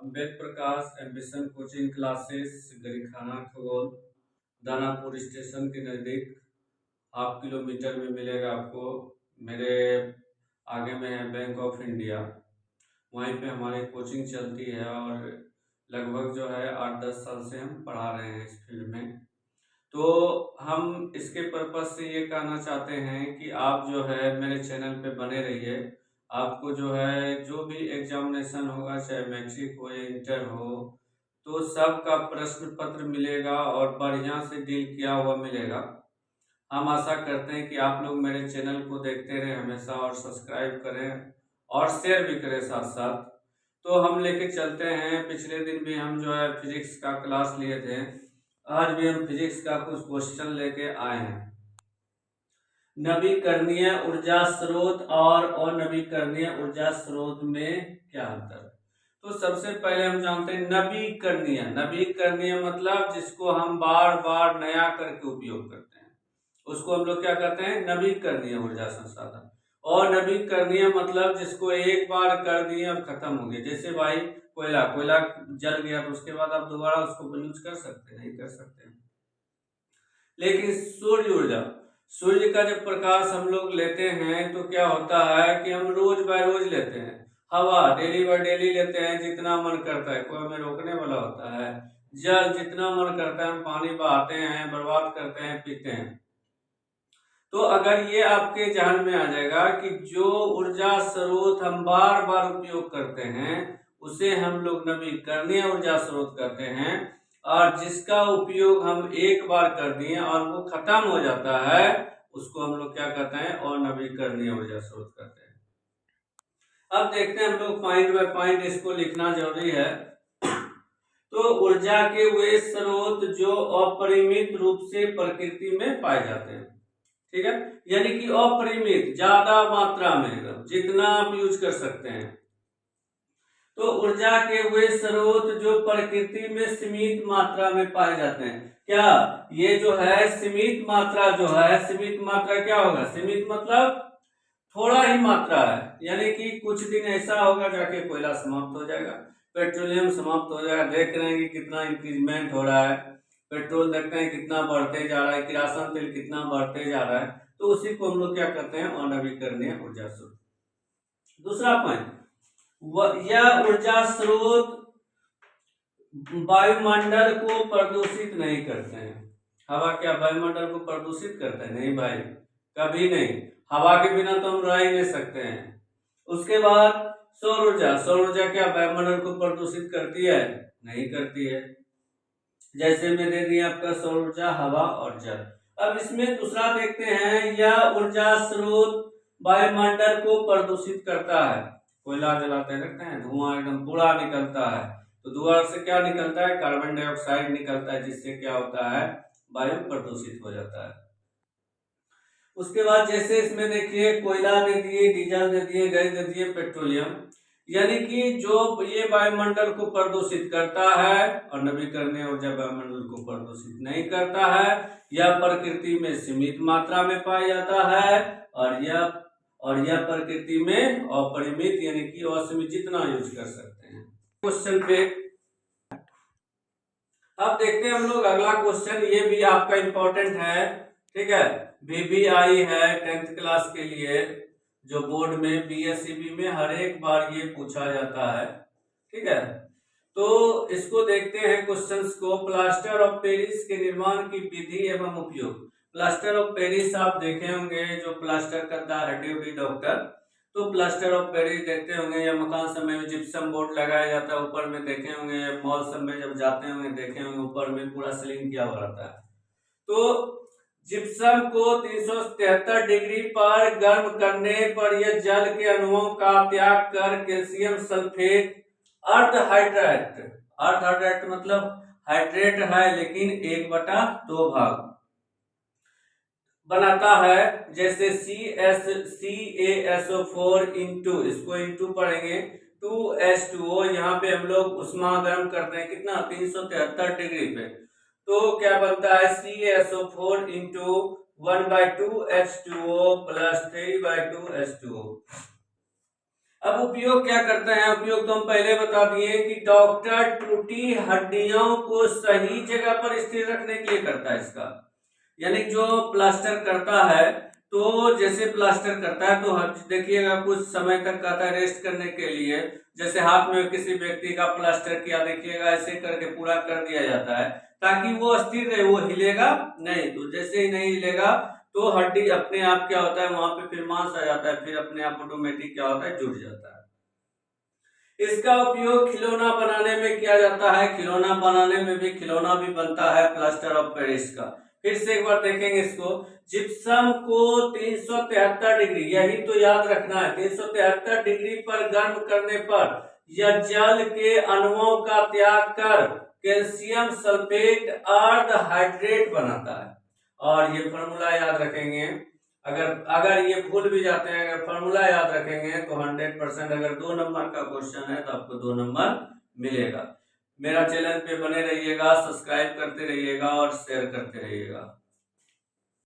Ved Prakash ambition coaching classes गरीखाना खगोल Danapur station के नज़दीक हाफ किलोमीटर में मिलेगा आपको। मेरे आगे में है बैंक ऑफ इंडिया, वहीं पे हमारी कोचिंग चलती है और लगभग जो है 8-10 साल से हम पढ़ा रहे हैं इस फील्ड में। तो हम इसके पर्पज़ से ये कहना चाहते हैं कि आप जो है मेरे चैनल पे बने रहिए। आपको जो है जो भी एग्जामिनेशन होगा, चाहे मैट्रिक हो या इंटर हो, तो सबका प्रश्न पत्र मिलेगा और बढ़िया से डील किया हुआ मिलेगा। हम आशा करते हैं कि आप लोग मेरे चैनल को देखते रहें हमेशा और सब्सक्राइब करें और शेयर भी करें साथ साथ। तो हम लेके चलते हैं, पिछले दिन भी हम जो है फिजिक्स का क्लास लिए थे, आज भी हम फिजिक्स का कुछ क्वेश्चन लेके आए हैं। नवीकरणीय ऊर्जा स्रोत और अनवीकरणीय ऊर्जा स्रोत में क्या अंतर? तो सबसे पहले हम जानते हैं नवीकरणीय। नवीकरणीय मतलब जिसको हम बार बार नया करके उपयोग करते हैं, उसको हम लोग क्या कहते हैं? नवीकरणीय ऊर्जा संसाधन। और नवीकरणीय मतलब जिसको एक बार कर दिए और खत्म हो गया, जैसे भाई कोयला जल गया तो उसके बाद आप दोबारा उसको यूज कर सकते हैं? नहीं कर सकते। लेकिन सूर्य ऊर्जा, सूर्य का जब प्रकाश हम लोग लेते हैं तो क्या होता है कि हम रोज बाय रोज लेते हैं, हवा डेली बाय डेली लेते हैं, जितना मन करता है, कोई हमें रोकने वाला होता है? जल जितना मन करता है हम पानी बहाते हैं, बर्बाद करते हैं, पीते हैं। तो अगर ये आपके ध्यान में आ जाएगा कि जो ऊर्जा स्रोत हम बार बार उपयोग करते हैं उसे हम लोग नवीकरणीय ऊर्जा स्रोत कहते हैं, और जिसका उपयोग हम एक बार कर दिए और वो खत्म हो जाता है उसको हम लोग क्या कहते हैं? अनवीकरणीय ऊर्जा स्रोत कहते हैं। अब देखते हैं हम लोग पॉइंट बाय पॉइंट, इसको लिखना जरूरी है। तो ऊर्जा के वे स्रोत जो अपरिमित रूप से प्रकृति में पाए जाते हैं, ठीक है, यानी कि अपरिमित, ज्यादा मात्रा में, जितना आप यूज कर सकते हैं। तो ऊर्जा के वे स्रोत जो प्रकृति में सीमित मात्रा में पाए जाते हैं। क्या ये जो है सीमित मात्रा, जो है सीमित मात्रा क्या होगा? सीमित मतलब थोड़ा ही मात्रा है, यानी कि कुछ दिन ऐसा होगा जाके कोयला समाप्त हो जाएगा, पेट्रोलियम समाप्त हो जाएगा। देख रहे हैं कि कितना इंक्रीजमेंट हो रहा है, पेट्रोल देखते हैं कितना बढ़ते जा रहा है, किरासन तेल कितना बढ़ते जा रहा है। तो उसी को हम लोग क्या कहते हैं? अनवीकरणीय ऊर्जा स्रोत। दूसरा पॉइंट, यह ऊर्जा स्रोत वायुमंडल को प्रदूषित नहीं करते हैं। हवा क्या वायुमंडल को प्रदूषित करता है? नहीं भाई, कभी नहीं। हवा के बिना तो हम रह ही नहीं सकते हैं। उसके बाद सौर ऊर्जा, सौर ऊर्जा क्या वायुमंडल को प्रदूषित करती है? नहीं करती है। जैसे में दे दिया आपका सौर ऊर्जा, हवा और जल। अब इसमें दूसरा देखते हैं, यह ऊर्जा स्रोत वायुमंडल को प्रदूषित करता है। कोयला जलाते हैं, देखते हैं धुआं एकदम पूरा निकलता है, तो धुआं से क्या निकलता है? कार्बन डाइऑक्साइड निकलता है, जिससे क्या होता है? वायु प्रदूषित हो जाता है। उसके बाद जैसे इसमें देखिए कोयला दे दिए, डीजल दे दिए, गैस दे दिए, पेट्रोलियम, यानी कि जो ये वायुमंडल को प्रदूषित करता है, और नवीकरणीय ऊर्जा वायुमंडल को प्रदूषित नहीं करता है। यह प्रकृति में सीमित मात्रा में पाया जाता है, और यह प्रकृति में अपरिमित यानी कि असीमित, जितना यूज कर सकते हैं। क्वेश्चन पे अब देखते हैं हम लोग अगला क्वेश्चन, ये भी आपका इंपॉर्टेंट है, ठीक है। VBI है 10th क्लास के लिए, जो बोर्ड में PSCB में हर एक बार ये पूछा जाता है, ठीक है। तो इसको देखते हैं क्वेश्चंस को। प्लास्टर ऑफ पेरिस के निर्माण की विधि एवं उपयोग। प्लास्टर ऑफ पेरिस आप देखे होंगे, जो प्लास्टर करता है ड्यूटी डॉक्टर, तो प्लास्टर ऑफ पेरिस देखते होंगे, या मकान सब में जिप्सम बोर्ड लगाया जाता है, ऊपर में देखे होंगे, मॉल सब में जब जाते होंगे देखे होंगे, ऊपर में पूरा सीलिंग किया हुआ रहता है। तो जिप्सम को 373 डिग्री पर गर्म करने पर यह जल के अणुओं का त्याग कर कैल्शियम सल्फेट अर्ध मतलब हाइड्रेट है, लेकिन 1/2 भाग बनाता है। जैसे CaSO4 इंटू, इसको इंटू पढ़ेंगे, 2H2O, यहाँ पे हम लोग उष्मा गर्म करते हैं कितना? 373 डिग्री पे। तो क्या बनता है? CaSO4 into 1/2 H2O plus 3/2 H2O। अब उपयोग क्या करते हैं, उपयोग तो हम पहले बता दिए कि डॉक्टर टूटी हड्डियों को सही जगह पर स्थिर रखने के लिए करता है इसका। यानी जो प्लास्टर करता है, तो जैसे प्लास्टर करता है तो देखिएगा कुछ समय तक कहता है रेस्ट करने के लिए। जैसे हाथ में किसी व्यक्ति का प्लास्टर किया, देखिएगा ऐसे करके पूरा कर दिया जाता है ताकि वो स्थिर रहे, वो हिलेगा नहीं। तो जैसे ही नहीं हिलेगा तो हड्डी अपने आप क्या होता है, वहां पे फिर मांस आ जाता है, फिर अपने आप ऑटोमेटिक क्या होता है, जुड़ जाता है। इसका उपयोग खिलौना बनाने में किया जाता है। खिलौना बनाने में भी खिलौना भी बनता है प्लास्टर ऑफ पेरिस का। फिर से एक बार देखेंगे इसको। जिप्सम को 373 डिग्री, यही तो याद रखना है, 373 डिग्री पर गर्म करने पर यह जल के अणुओं का त्याग कर कैल्शियम सल्फेट अर्ध हाइड्रेट बनाता है। और ये फॉर्मूला याद रखेंगे। अगर अगर ये भूल भी जाते हैं, अगर फॉर्मूला याद रखेंगे तो 100%, अगर 2 नंबर का क्वेश्चन है तो आपको 2 नंबर मिलेगा। मेरा चैनल पे बने रहिएगा, सब्सक्राइब करते रहिएगा और शेयर करते रहिएगा।